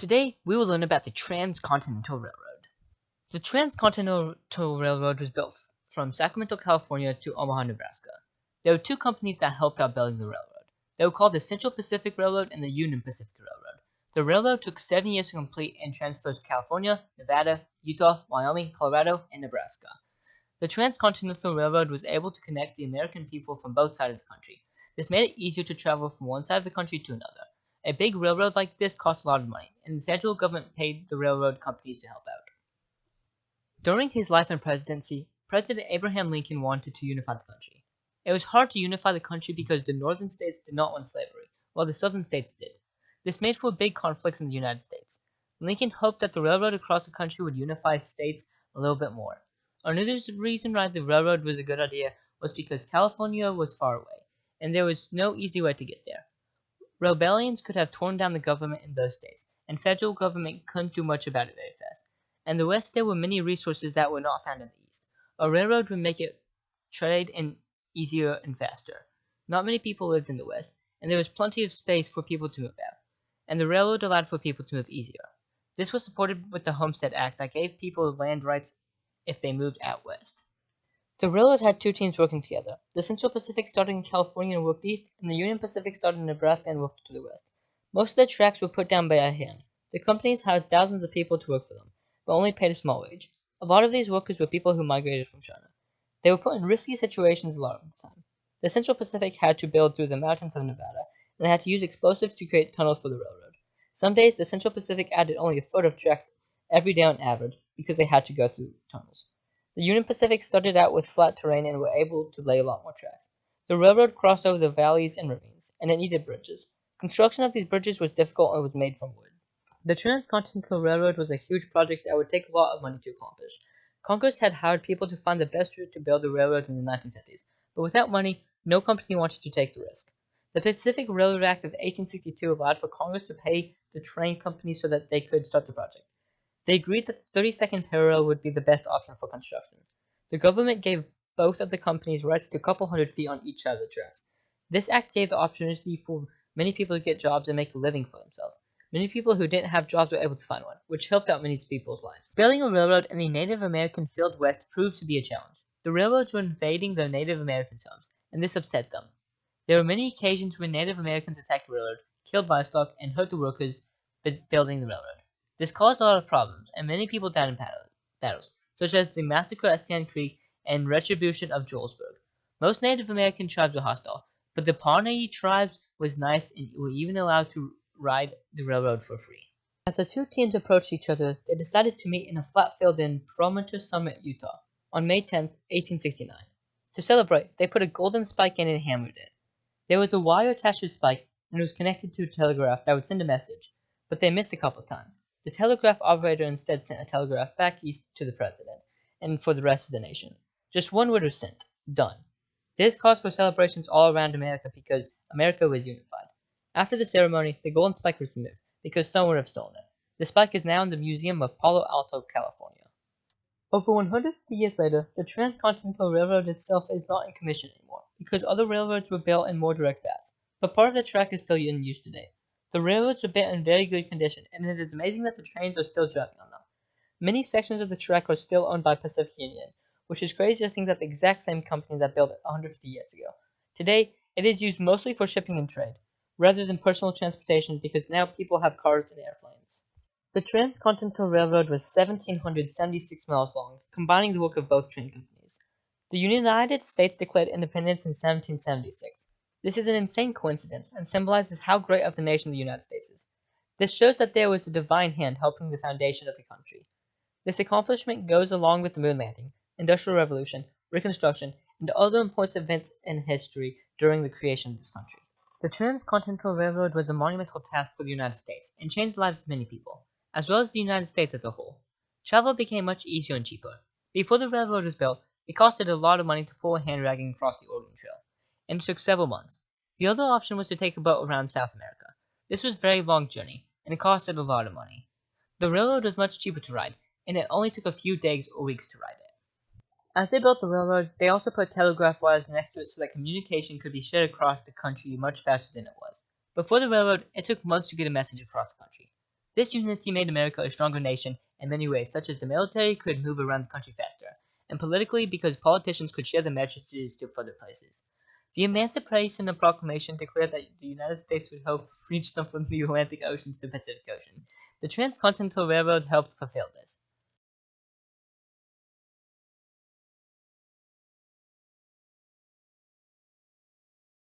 Today, we will learn about the Transcontinental Railroad. The Transcontinental Railroad was built from Sacramento, California to Omaha, Nebraska. There were two companies that helped out building the railroad. They were called the Central Pacific Railroad and the Union Pacific Railroad. The railroad took 7 years to complete and transfers to California, Nevada, Utah, Wyoming, Colorado, and Nebraska. The Transcontinental Railroad was able to connect the American people from both sides of the country. This made it easier to travel from one side of the country to another. A big railroad like this cost a lot of money, and the federal government paid the railroad companies to help out. During his life and presidency, President Abraham Lincoln wanted to unify the country. It was hard to unify the country because the northern states did not want slavery, while the southern states did. This made for big conflicts in the United States. Lincoln hoped that the railroad across the country would unify states a little bit more. Another reason why the railroad was a good idea was because California was far away, and there was no easy way to get there. Rebellions could have torn down the government in those states, and federal government couldn't do much about it very fast. In the West, there were many resources that were not found in the East. A railroad would make it trade easier and faster. Not many people lived in the West, and there was plenty of space for people to move out, and the railroad allowed for people to move easier. This was supported with the Homestead Act that gave people land rights if they moved out west. The railroad had two teams working together. The Central Pacific started in California and worked east, and the Union Pacific started in Nebraska and worked to the west. Most of the tracks were put down by hand. The companies hired thousands of people to work for them, but only paid a small wage. A lot of these workers were people who migrated from China. They were put in risky situations a lot of the time. The Central Pacific had to build through the mountains of Nevada, and they had to use explosives to create tunnels for the railroad. Some days, the Central Pacific added only a foot of tracks every day on average because they had to go through tunnels. The Union Pacific started out with flat terrain and were able to lay a lot more tracks. The railroad crossed over the valleys and ravines, and it needed bridges. Construction of these bridges was difficult and was made from wood. The Transcontinental Railroad was a huge project that would take a lot of money to accomplish. Congress had hired people to find the best route to build the railroads in the 1950s, but without money, no company wanted to take the risk. The Pacific Railroad Act of 1862 allowed for Congress to pay the train companies so that they could start the project. They agreed that the 32nd parallel would be the best option for construction. The government gave both of the companies rights to a couple hundred feet on each side of the tracks. This act gave the opportunity for many people to get jobs and make a living for themselves. Many people who didn't have jobs were able to find one, which helped out many people's lives. Building a railroad in the Native American field west proved to be a challenge. The railroads were invading the Native Americans' homes, and this upset them. There were many occasions when Native Americans attacked the railroad, killed livestock, and hurt the workers building the railroad. This caused a lot of problems, and many people died in battles, such as the massacre at Sand Creek and retribution of Julesburg. Most Native American tribes were hostile, but the Pawnee tribes was nice and were even allowed to ride the railroad for free. As the two teams approached each other, they decided to meet in a flat field in Promontory Summit, Utah, on May 10, 1869. To celebrate, they put a golden spike in and hammered it. There was a wire attached to the spike, and it was connected to a telegraph that would send a message, but they missed a couple times. The telegraph operator instead sent a telegraph back east to the president, and for the rest of the nation. Just one word was sent: done. This caused for celebrations all around America because America was unified. After the ceremony, the golden spike was removed because someone would have stolen it. The spike is now in the Museum of Palo Alto, California. Over 150 years later, the Transcontinental Railroad itself is not in commission anymore because other railroads were built in more direct paths, but part of the track is still in use today. The railroads are built in very good condition, and it is amazing that the trains are still driving on them. Many sections of the track are still owned by Pacific Union, which is crazy to think that the exact same company that built it 150 years ago. Today, it is used mostly for shipping and trade, rather than personal transportation because now people have cars and airplanes. The Transcontinental Railroad was 1,776 miles long, combining the work of both train companies. The United States declared independence in 1776. This is an insane coincidence and symbolizes how great of a nation the United States is. This shows that there was a divine hand helping the foundation of the country. This accomplishment goes along with the moon landing, Industrial Revolution, Reconstruction, and other important events in history during the creation of this country. The Transcontinental Railroad was a monumental task for the United States and changed the lives of many people, as well as the United States as a whole. Travel became much easier and cheaper. Before the railroad was built, it costed a lot of money to pull a hand wagon across the Oregon Trail, and it took several months. The other option was to take a boat around South America. This was a very long journey, and it costed a lot of money. The railroad was much cheaper to ride, and it only took a few days or weeks to ride it. As they built the railroad, they also put telegraph wires next to it so that communication could be shared across the country much faster than it was. Before the railroad, it took months to get a message across the country. This unity made America a stronger nation in many ways, such as the military could move around the country faster, and politically because politicians could share their messages to further places. The Emancipation Proclamation declared that the United States would help reach them from the Atlantic Ocean to the Pacific Ocean. The Transcontinental Railroad helped fulfill this.